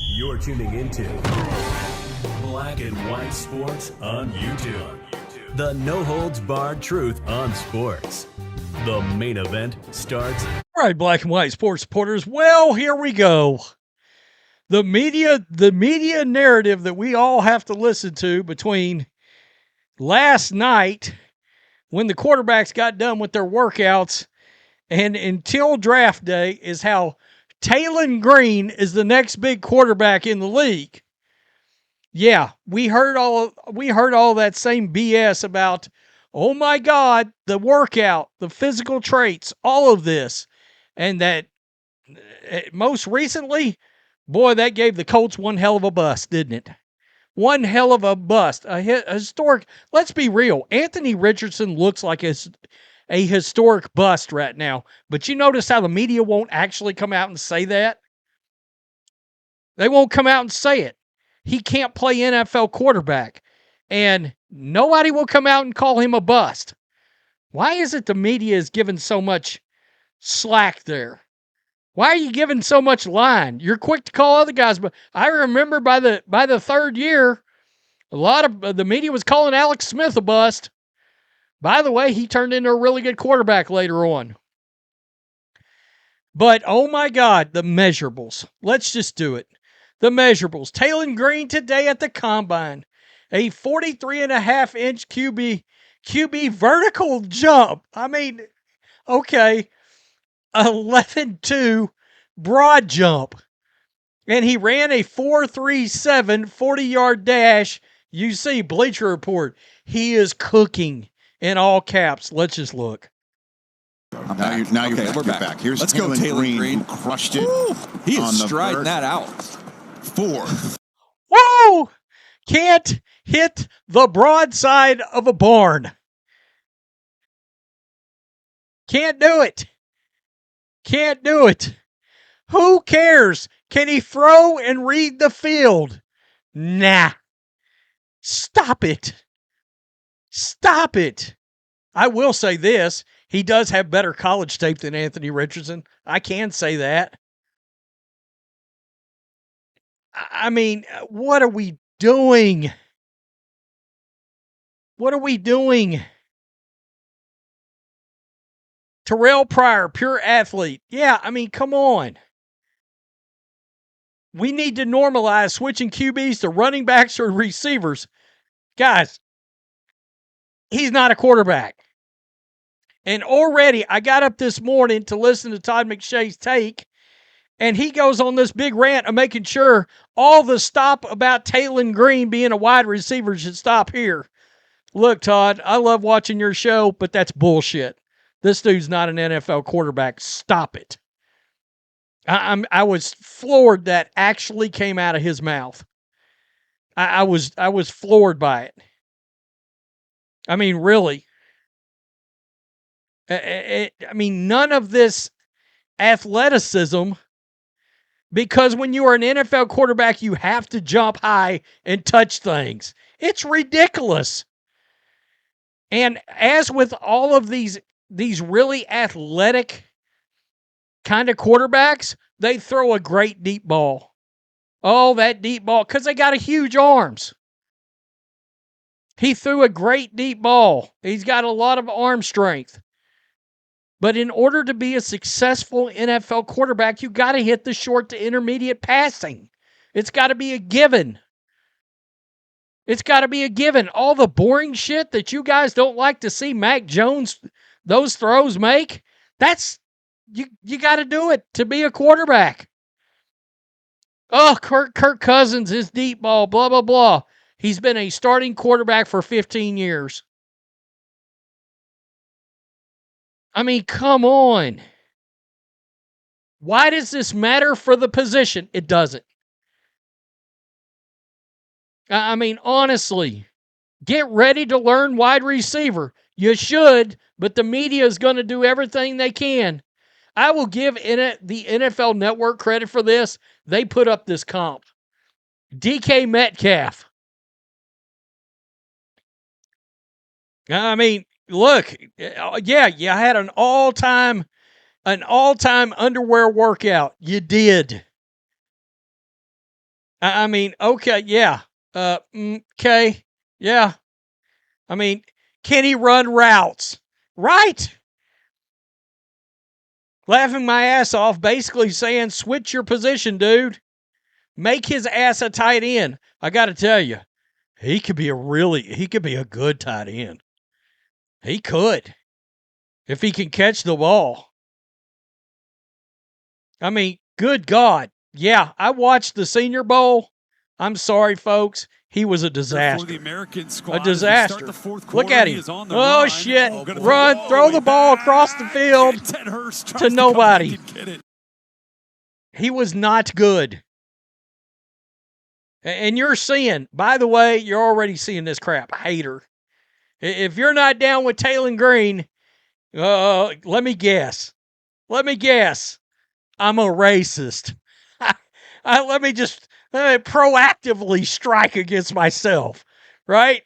You're tuning into Black and White Sports on YouTube. The no-holds-barred truth on sports. The main event starts. All right, Black and White Sports supporters. Well, here we go. The media narrative that we all have to listen to between last night when the quarterbacks got done with their workouts and until draft day is how Taylen Green is the next big quarterback in the league. Yeah, we heard all that same BS about, oh my God, the workout, the physical traits, all of this. And that most recently, boy, that gave the Colts one hell of a bust, didn't it? One hell of a bust. A historic, let's be real, Anthony Richardson looks like a historic bust right now. But you notice how the media won't actually come out and say that? They won't come out and say it. He can't play NFL quarterback. And nobody will come out and call him a bust. Why is it the media is giving so much slack there? Why are you giving so much line? You're quick to call other guys, but I remember by the third year, a lot of the media was calling Alex Smith a bust. By the way, he turned into a really good quarterback later on. But, oh my God, the measurables. Let's just do it. The measurables. Taylen Green today at the Combine. A 43.5-inch QB vertical jump. I mean, okay. 11.2 broad jump. And he ran a 4.37 40-yard dash. You see, Bleacher Report. He is cooking in all caps. Let's just look. Now you're back. Here's Let's go, Taylen Green. Who crushed it. Ooh, he is striding that out. 4. Whoa! Can't hit the broadside of a barn. Can't do it. Can't do it. Who cares? Can he throw and read the field? Nah. Stop it. Stop it. I will say this. He does have better college tape than Anthony Richardson. I can say that. I mean, what are we doing? What are we doing? Terrell Pryor, pure athlete. Yeah, I mean, come on. We need to normalize switching QBs to running backs or receivers. Guys, he's not a quarterback. And already, I got up this morning to listen to Todd McShay's take, and he goes on this big rant of making sure all the stop about Taylen Green being a wide receiver should stop here. Look, Todd, I love watching your show, but that's bullshit. This dude's not an NFL quarterback. Stop it. I was floored that actually came out of his mouth. I was floored by it. I mean, really. I mean, none of this athleticism, because when you are an NFL quarterback, you have to jump high and touch things. It's ridiculous. And as with all of these really athletic kind of quarterbacks, they throw a great deep ball. Oh, that deep ball, because they got huge arms. He threw a great deep ball. He's got a lot of arm strength. But in order to be a successful NFL quarterback, you got to hit the short to intermediate passing. It's got to be a given. It's got to be a given. All the boring shit that you guys don't like to see Mac Jones, those throws make, that's, you got to do it to be a quarterback. Oh, Kirk Cousins, his deep ball, blah, blah, blah. He's been a starting quarterback for 15 years. I mean, come on. Why does this matter for the position? It doesn't. I mean, honestly, get ready to learn wide receiver. You should, but the media is going to do everything they can. I will give the NFL Network credit for this. They put up this comp. DK Metcalf. I mean, look, yeah, you had an all-time underwear workout. You did. I mean, okay, yeah. Okay, yeah. I mean, can he run routes? Right? Laughing my ass off, basically saying, switch your position, dude. Make his ass a tight end. I got to tell you, he could be a good tight end. He could, if he can catch the ball. I mean, good God. Yeah, I watched the Senior Bowl. I'm sorry, folks. He was a disaster. For the American squad, A disaster. Look quarter, at him. Oh, run. shit. Gonna Run. Throw the ball across the field to nobody. He was not good. And you're seeing, by the way, you're already seeing this crap. Hater. If you're not down with Taylen Green, let me guess. I'm a racist. Let me proactively strike against myself, right?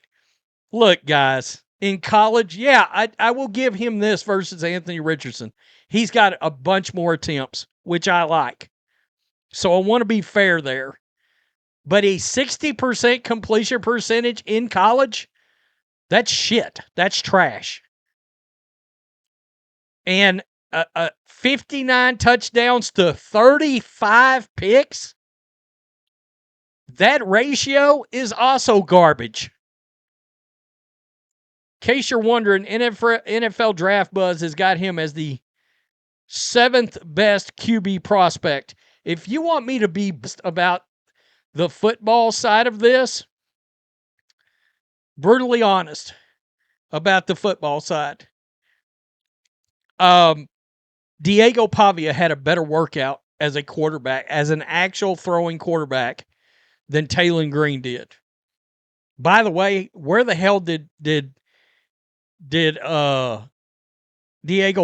Look, guys, in college, yeah, I will give him this versus Anthony Richardson. He's got a bunch more attempts, which I like. So I want to be fair there. But a 60% completion percentage in college, that's shit. That's trash. And 59 touchdowns to 35 picks, that ratio is also garbage. In case you're wondering, NFL Draft Buzz has got him as the 7th best QB prospect. If you want me to be about the football side of this, brutally honest about the football side, Diego Pavia had a better workout as a quarterback, as an actual throwing quarterback, than Taylen Green did. By the way, where the hell did Diego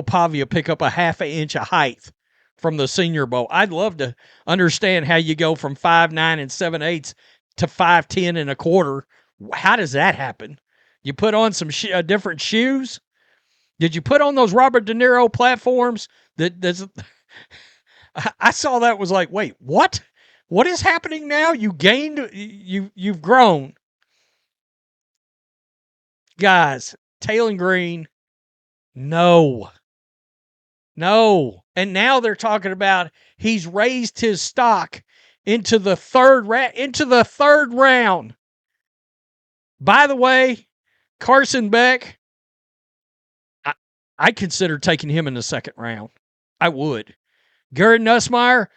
Pavia pick up a half an inch of height from the Senior Bowl? I'd love to understand how you go from 5'9" and 7/8 to 5'10" and a quarter. How does that happen? You put on some different shoes? Did you put on those Robert De Niro platforms? I saw that, was like, wait, what? What is happening now? You've grown. Guys, Taylen Green, no. And now they're talking about he's raised his stock into the third round. By the way, Carson Beck, I consider taking him in the second round. I would. Garrett Nussmeier,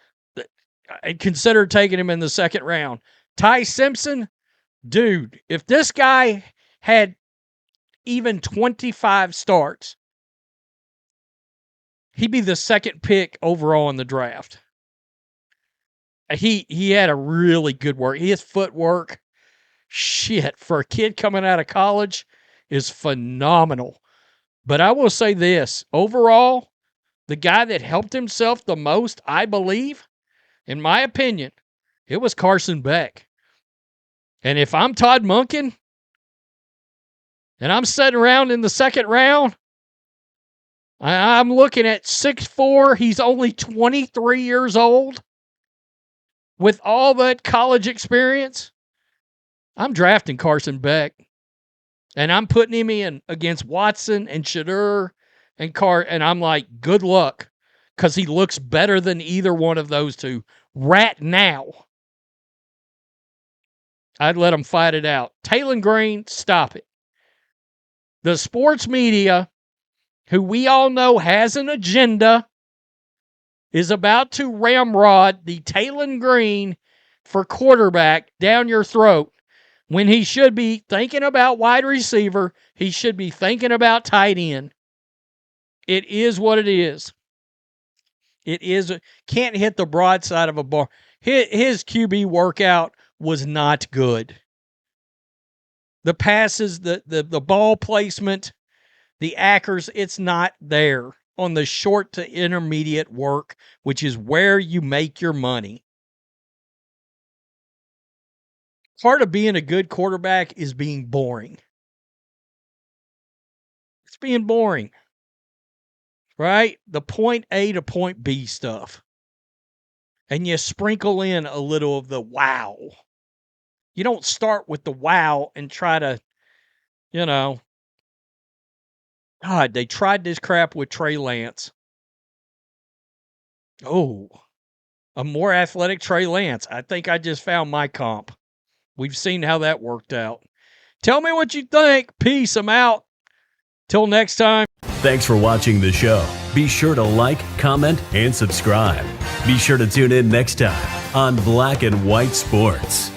I'd consider taking him in the second round. Ty Simpson, dude, if this guy had even 25 starts, he'd be the second pick overall in the draft. He had a really good work. His footwork, shit, for a kid coming out of college, is phenomenal. But I will say this, overall, the guy that helped himself the most, I believe, in my opinion, it was Carson Beck. And if I'm Todd Monken and I'm sitting around in the second round, I'm looking at 6'4". He's only 23 years old. With all that college experience, I'm drafting Carson Beck. And I'm putting him in against Watson and Shadur and I'm like, good luck, because he looks better than either one of those two right now. I'd let him fight it out. Taylen Green, stop it. The sports media, who we all know has an agenda, is about to ramrod the Taylen Green for quarterback down your throat when he should be thinking about wide receiver. He should be thinking about tight end. It is what it is. It is. Can't hit the broadside of a bar. His QB workout was not good. The passes, the ball placement, the accuracy, it's not there on the short to intermediate work, which is where you make your money. Part of being a good quarterback is being boring. It's being boring, right? The point A to point B stuff. and you sprinkle in a little of the wow. You don't start with the wow and try to, God, they tried this crap with Trey Lance. Oh, a more athletic Trey Lance. I think I just found my comp. We've seen how that worked out. Tell me what you think. Peace. I'm out. Till next time. Thanks for watching the show. Be sure to like, comment, and subscribe. Be sure to tune in next time on Black and White Sports.